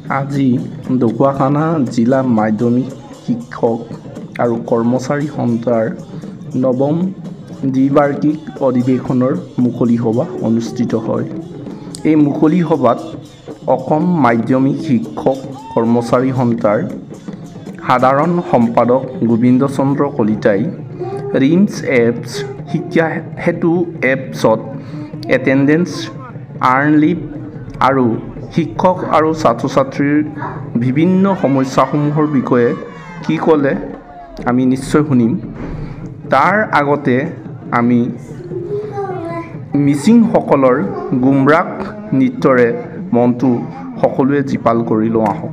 আজি ঢকুৱাখানা জিলা মাধ্যমিক শিক্ষক আৰু কৰ্মচাৰী সন্থাৰ নৱম দ্বিবাৰ্ষিক অধিৱেশনৰ মুকলি সভা অনুষ্ঠিত হয়। এই মুকলি সভাত অসম মাধ্যমিক শিক্ষক কৰ্মচাৰী সন্থাৰ সাধাৰণ সম্পাদক গোবিন্দ চন্দ্ৰ কলিতাই ৰিমছ এপছ শিক্ষা সেতু এপছত এটেণ্ডেঞ্চ, আৰ্ণ লিভ আৰু শিক্ষক আৰু ছাত্ৰ-ছাত্ৰীৰ বিভিন্ন সমস্যাসমূহৰ বিষয়ে কি ক'লে আমি নিশ্চয় শুনিম। তাৰ আগতে আমি মিচিংসকলৰ গুমৰাগ নৃত্যৰে মনটো সকলোৱে জীপাল কৰি লওঁ আহক।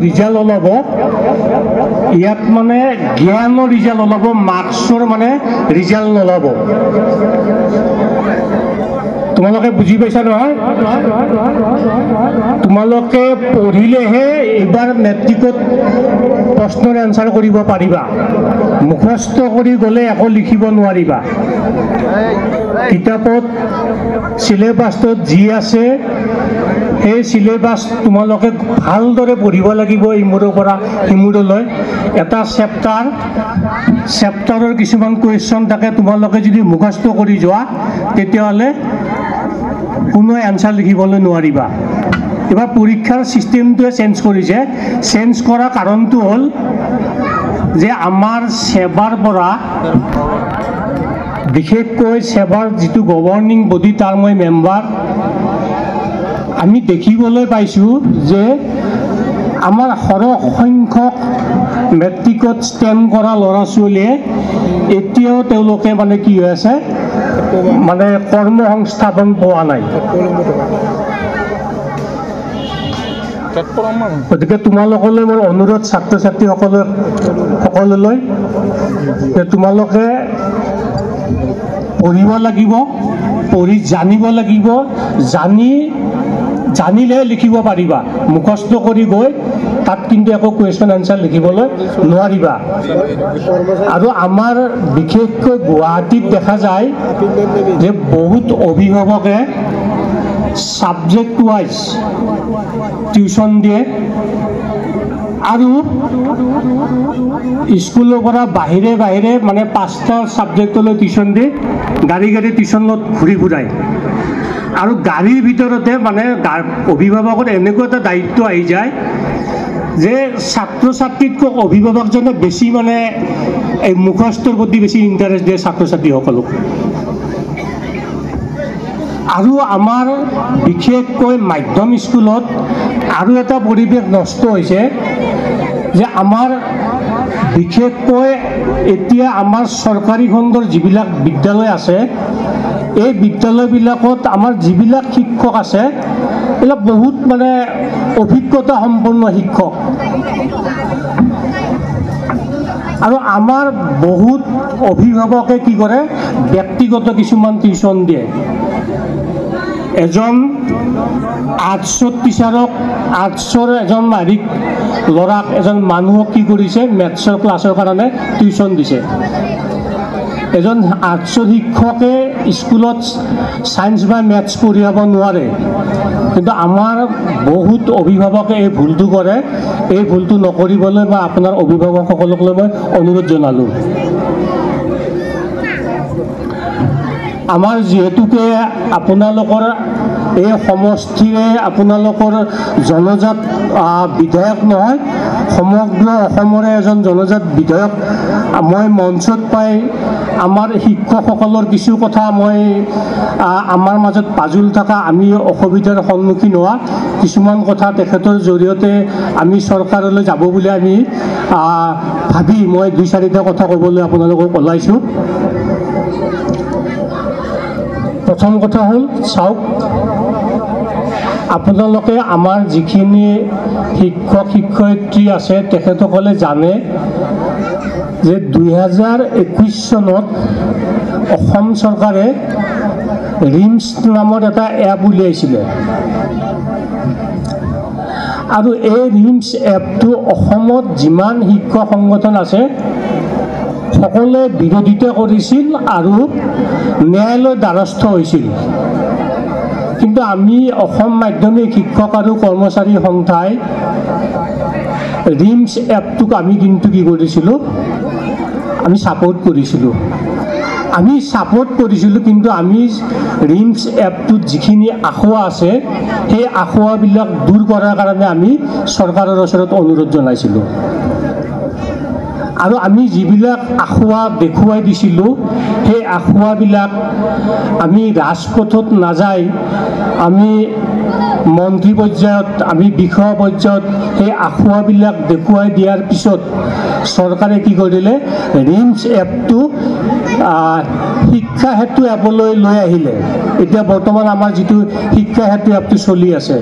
ৰিজাল্ট ওলাব ইয়াত মানে জ্ঞানৰ ৰিজাল্ট ওলাব, মাৰ্কছৰ মানে ৰিজাল্ট নোলাব। তোমালোকে বুজি পাইছা নহয়? তোমালোকে পঢ়িলেহে এইবাৰ মেট্ৰিকত প্ৰশ্নৰ এনচাৰ কৰিব পাৰিবা। মুখস্থ কৰি গ'লে একো লিখিব নোৱাৰিবা। কিতাপত চিলেবাছটোত যি আছে সেই চিলেবাছ তোমালোকে ভালদৰে পঢ়িব লাগিব। ইমূৰৰ পৰা সিমূৰলৈ এটা চেপ্টাৰৰ কিছুমান কুৱেশ্যন থাকে। তোমালোকে যদি মুখস্থ কৰি যোৱা তেতিয়াহ'লে কোনো এনচাৰ লিখিবলৈ নোৱাৰিবা। এবাৰ পৰীক্ষাৰ ছিষ্টেমটোৱে চেঞ্জ কৰিছে। চেঞ্জ কৰা কাৰণটো হ'ল যে আমাৰ সেৱাৰ পৰা বিশেষকৈ সেৱাৰ যিটো গভৰ্ণিং বডি তাৰ মই মেম্বাৰ, আমি দেখিবলৈ পাইছোঁ যে আমাৰ সৰহ সংখ্যক মেট্ৰিকত ষ্টেণ্ড কৰা ল'ৰা ছোৱালীয়ে এতিয়াও তেওঁলোকে মানে কি হৈ আছে, মানে কৰ্ম সংস্থাপন পোৱা নাই। গতিকে তোমালোকলৈ মোৰ অনুৰোধ, ছাত্ৰ ছাত্ৰীসকললৈ যে তোমালোকে পঢ়িব লাগিব, পঢ়ি জানিব লাগিব, জানিলে লিখিব পাৰিবা। মুখস্থ কৰি গৈ তাত কিন্তু একো কুৱেশ্যন এনচাৰ লিখিবলৈ নোৱাৰিবা। আৰু আমাৰ বিশেষকৈ গুৱাহাটীত দেখা যায় যে বহুত অভিভাৱকে ছাবজেক্ট ৱাইজ টিউশ্যন দিয়ে আৰু স্কুলৰ পৰা বাহিৰে বাহিৰে মানে 5টা ছাবজেক্টলৈ টিউশ্যন দি গাড়ী টিউশ্যনত ঘূৰি ফুৰায়। আৰু গাড়ীৰ ভিতৰতে মানে অভিভাৱকৰ এনেকুৱা এটা দায়িত্ব আহি যায় যে ছাত্ৰ ছাত্ৰীতকৈ অভিভাৱকজনে বেছি মানে এই মুখস্থৰ প্ৰতি বেছি ইণ্টাৰেষ্ট দিয়ে ছাত্ৰ ছাত্ৰীসকলক। আৰু আমাৰ বিশেষকৈ মাধ্যম স্কুলত আৰু এটা পৰিৱেশ নষ্ট হৈছে যে আমাৰ বিশেষকৈ এতিয়া আমাৰ চৰকাৰী খণ্ডৰ যিবিলাক বিদ্যালয় আছে, এই বিদ্যালয়বিলাকত আমাৰ যিবিলাক শিক্ষক আছে এইবিলাক বহুত মানে অভিজ্ঞতা সম্পন্ন শিক্ষক। আৰু আমাৰ বহুত অভিভাৱকে কি কৰে, ব্যক্তিগত কিছুমান টিউশ্যন দিয়ে। এজন আৰ্টছৰ টিচাৰক, আৰ্টছৰ এজন ল'ৰাক, এজন মানুহক কি কৰিছে, মেথছৰ ক্লাছৰ কাৰণে টিউশ্যন দিছে। এজন আৰ্টছৰ শিক্ষকে স্কুলত ছায়েন্স বা মেথছ পঢ়িয়াব নোৱাৰে, কিন্তু আমাৰ বহুত অভিভাৱকে এই ভুলটো কৰে। এই ভুলটো নকৰিবলৈ মই আপোনাৰ অভিভাৱকসকলকলৈ মই অনুৰোধ জনালোঁ। আমাৰ যিহেতুকে আপোনালোকৰ এই সমষ্টিৰে আপোনালোকৰ জনজাত বিধায়ক নহয়, সমগ্ৰ অসমৰে এজন জনজাত বিধায়ক, মই মঞ্চত পাই আমাৰ শিক্ষকসকলৰ কিছু কথা মই আমাৰ মাজত পাজুল থকা, আমি অসুবিধাৰ সন্মুখীন হোৱা কিছুমান কথা তেখেতৰ জৰিয়তে আমি চৰকাৰলৈ যাব বুলি আমি ভাবি মই 2-4টা কথা ক'বলৈ আপোনালোকক ওলাইছোঁ। প্ৰথম কথা হ'ল, চাওক, আপোনালোকে আমাৰ যিখিনি শিক্ষক শিক্ষয়িত্ৰী আছে তেখেতসকলে জানে যে 2021 চনত অসম চৰকাৰে ৰিমছ নামৰ এটা এপ উলিয়াইছিলে। আৰু এই ৰিমছ এপটো অসমত যিমান শিক্ষক সংগঠন আছে সকলোৱে বিৰোধিতা কৰিছিল আৰু ন্যায়ালয়ৰ দ্বাৰস্থ হৈছিল। কিন্তু আমি অসম মাধ্যমিক শিক্ষক আৰু কৰ্মচাৰী সংস্থাই ৰিমছ এপটোক আমি কিন্তু কি কৰিছিলোঁ, আমি ছাপোৰ্ট কৰিছিলোঁ। কিন্তু আমি ৰিমছ এপটোত যিখিনি আখুৱা আছে সেই আখুৱাবিলাক দূৰ কৰাৰ কাৰণে আমি চৰকাৰৰ ওচৰত অনুৰোধ জনাইছিলোঁ। আৰু আমি যিবিলাক আখুৱা দেখুৱাই দিছিলোঁ সেই আখুৱাবিলাক আমি ৰাজপথত নাযায়, আমি মন্ত্ৰী পৰ্যায়ত, আমি বিষয়া পৰ্যায়ত সেই আখুৱাবিলাক দেখুৱাই দিয়াৰ পিছত চৰকাৰে কি কৰিলে, ৰিমছ এপটো শিক্ষা সেতু এপলৈ লৈ আহিলে। এতিয়া বৰ্তমান আমাৰ যিটো শিক্ষা সেতু এপটো চলি আছে,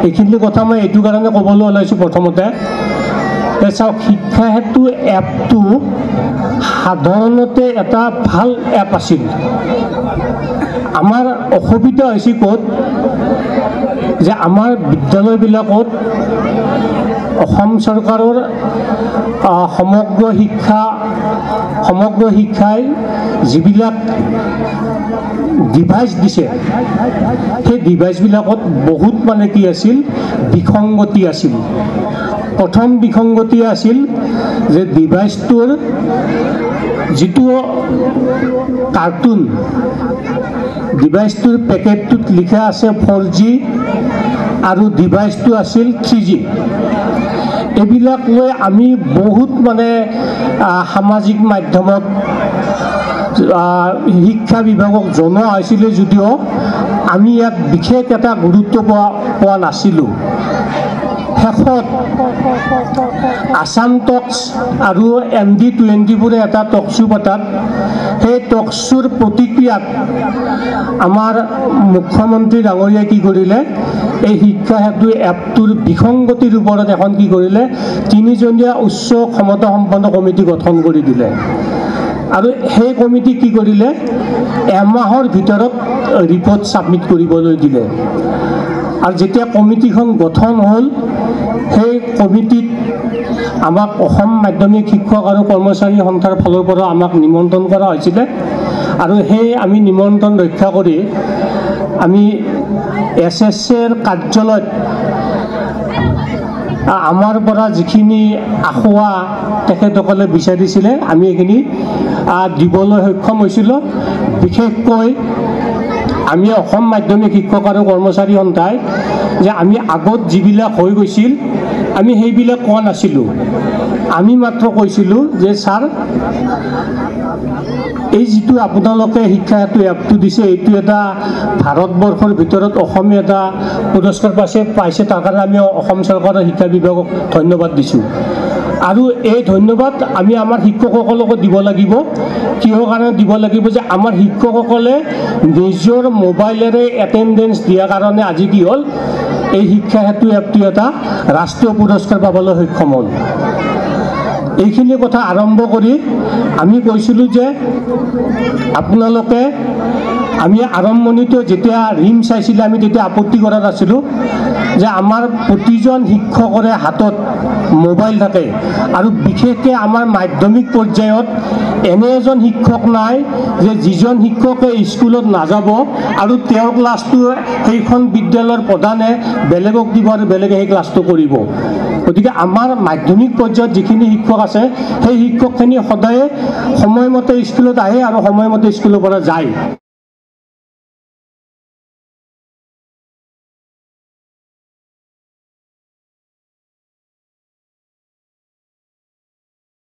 এইখিনি কথা মই এইটো কাৰণে ক'বলৈ ওলাইছোঁ। প্ৰথমতে চাওক, শিক্ষা সেতু এপটো সাধাৰণতে এটা ভাল এপ আছিল। আমাৰ অসুবিধা হৈছে ক'ত, যে আমাৰ বিদ্যালয়বিলাকত অসম চৰকাৰৰ সমগ্ৰ শিক্ষাই যিবিলাক ডিভাইচ দিছে সেই ডিভাইচবিলাকত বহুত মানে কি আছিল, বিসংগতি আছিল। প্ৰথম বিসংগতি আছিল যে ডিভাইচটোৰ যিটো কাৰ্টুন, ডিভাইচটোৰ পেকেটটোত লিখা আছে 4G আৰু ডিভাইচটো আছিল 3G। এইবিলাক লৈ আমি বহুত মানে সামাজিক মাধ্যমত শিক্ষা বিভাগক জনোৱা হৈছিলে যদিও আমি ইয়াত বিশেষ এটা গুৰুত্ব পোৱা নাছিলোঁ। শেষত আসাম টক্স আৰু MD20বোৰে এটা টকশ্বু পতাত সেই টকশ্বুৰ প্ৰতিক্ৰিয়াত আমাৰ মুখ্যমন্ত্ৰী ডাঙৰীয়াই কি কৰিলে, এই শিক্ষা সেতু এপটোৰ বিসংগতিৰ ওপৰত এখন কি কৰিলে, 3জনীয়া উচ্চ ক্ষমতা সম্পন্ন কমিটি গঠন কৰি দিলে। আৰু সেই কমিটি কি কৰিলে, এমাহৰ ভিতৰত ৰিপৰ্ট ছাবমিট কৰিবলৈ দিলে। আৰু যেতিয়া কমিটিখন গঠন হ'ল, সেই কমিটিত আমাক অসম মাধ্যমিক শিক্ষক আৰু কৰ্মচাৰী সন্থাৰ ফালৰ পৰা আমাক নিমন্ত্ৰণ কৰা হৈছিলে। আৰু সেই আমি নিমন্ত্ৰণ ৰক্ষা কৰি আমি SSCৰ কাৰ্যালয়ত আমাৰ পৰা যিখিনি আখুৱা তেখেতসকলে বিচাৰিছিলে আমি এইখিনি দিবলৈ সক্ষম হৈছিলোঁ। বিশেষকৈ আমি অসম মাধ্যমিক শিক্ষক আৰু কৰ্মচাৰী সন্থাই যে আমি আগত যিবিলাক হৈ গৈছিল আমি সেইবিলাক কোৱা নাছিলোঁ। আমি মাত্ৰ কৈছিলোঁ যে ছাৰ, এই যিটো আপোনালোকে শিক্ষা সেতু এপটো দিছে, এইটো এটা ভাৰতবৰ্ষৰ ভিতৰত অসমে এটা পুৰস্কাৰ পাইছে, তাৰ কাৰণে আমি অসম চৰকাৰৰ শিক্ষা বিভাগক ধন্যবাদ দিছোঁ। আৰু এই ধন্যবাদ আমি আমাৰ শিক্ষকসকলকো দিব লাগিব। কিহৰ কাৰণে দিব লাগিব, যে আমাৰ শিক্ষকসকলে নিজৰ মোবাইলেৰে এটেণ্ডেঞ্চ দিয়াৰ কাৰণে আজি কি হ'ল, এই শিক্ষা সেতু এপটো এটা ৰাষ্ট্ৰীয় পুৰস্কাৰ পাবলৈ সক্ষম হ'ল। এইখিনি কথা আৰম্ভ কৰি আমি কৈছিলোঁ যে আপোনালোকে, আমি আৰম্ভণিতে যেতিয়া ৰিম চাইছিলে আমি তেতিয়া আপত্তি কৰা নাছিলোঁ যে আমাৰ প্ৰতিজন শিক্ষকৰে হাতত মোবাইল থাকে। আৰু বিশেষকৈ আমাৰ মাধ্যমিক পৰ্যায়ত এনে এজন শিক্ষক নাই যে যিজন শিক্ষকে স্কুলত নাযাব আৰু তেওঁৰ ক্লাছটো সেইখন বিদ্যালয়ৰ প্ৰধানে বেলেগক দিব আৰু বেলেগে সেই ক্লাছটো কৰিব। গতিকে আমাৰ মাধ্যমিক পৰ্যায়ত যিখিনি শিক্ষক আছে সেই শিক্ষকখিনি সদায়ে সময়মতে স্কুলত আহে আৰু সময়মতে স্কুলৰ পৰা যায়।